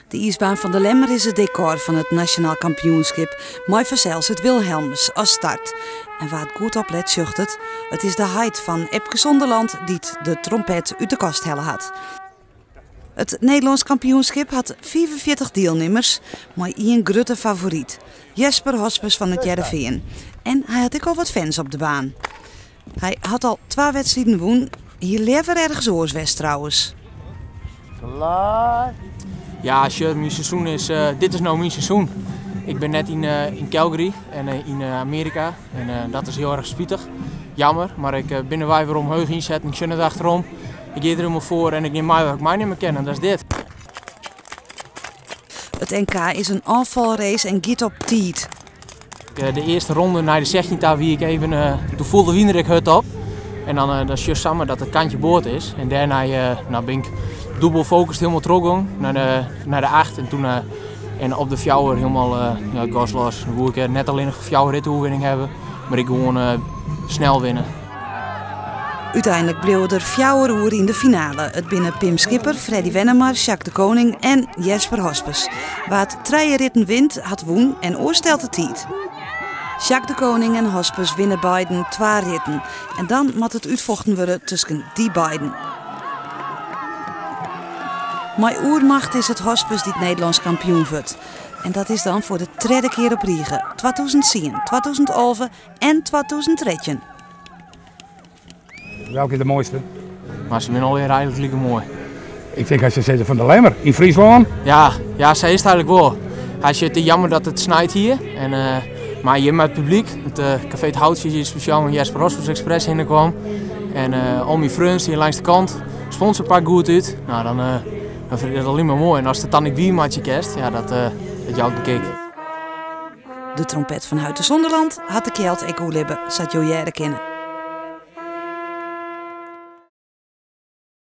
De ijsbaan van de Lemmer is het decor van het nationaal kampioenschap. Mooi verzels het Wilhelmus als start. En waar het goed op let, zucht het is de heid van Epke Zonderland die de trompet uit de kast hellen had. Het Nederlands kampioenschap had 45 deelnemers, maar één grote favoriet. Jesper Hospes van het Heerenveen. En hij had ook al wat fans op de baan. Hij had al 2 wedstrijden gewonnen. Hier liever ergens oors trouwens. Klaar. Ja, mijn seizoen is, dit is nou mijn seizoen. Ik ben net in Calgary en in Amerika en dat is heel erg spietig. Jammer, maar ik ben er weer om heug inzetten, ik zit het achterom. Ik geef er helemaal voor en ik neem mij wat ik mij niet meer ken en dat is dit. Het NK is een afvalrace en giet op tijd. De eerste ronde naar de 16e wie ik even, toen voelde Wiener ik het op. En dan is het samen dat het kantje boord is. En daarna ben ik dubbel focust helemaal teruggegaan naar de 8 en toen en op de fjouwer helemaal gas los. Dan wil ik net alleen nog een fjouwer ritoverwinning hebben, maar ik gewoon snel winnen. Uiteindelijk bleven er 4 uur in de finale. Het binnen Pim Skipper, Freddy Wennemar, Jacques de Koning en Jesper Hospes. Waar het 3 ritten wint, had woen en oorstelt de tijd. Jacques de Koning en Hospes winnen beiden 2 ritten. En dan moet het uitvochten worden tussen die beiden. Met oermacht is het Hospes die het Nederlands kampioen wordt. En dat is dan voor de 3e keer op Riegen. 2010, 2011 en 2013. Welke is de mooiste? Maar ze zijn alweer eigenlijk mooi. Ik denk als je zegt van de Lemmer in Friesland. Ja, zij is het eigenlijk wel. Hij zit jammer dat het snijdt hier. Maar hier met het publiek. Het café Het Houtje is speciaal met Jesper Hospes Express in kwam. En al mijn vrienden hier langs de kant. Sponsorpak goed uit. Nou, dan vind ik dat alleen maar mooi. En als het dan ik biermatje kerst, ja, dat jou bekeken. De trompet van Huiten Zonderland had de kelt Eco Libbe, zat Jo Jere kennen.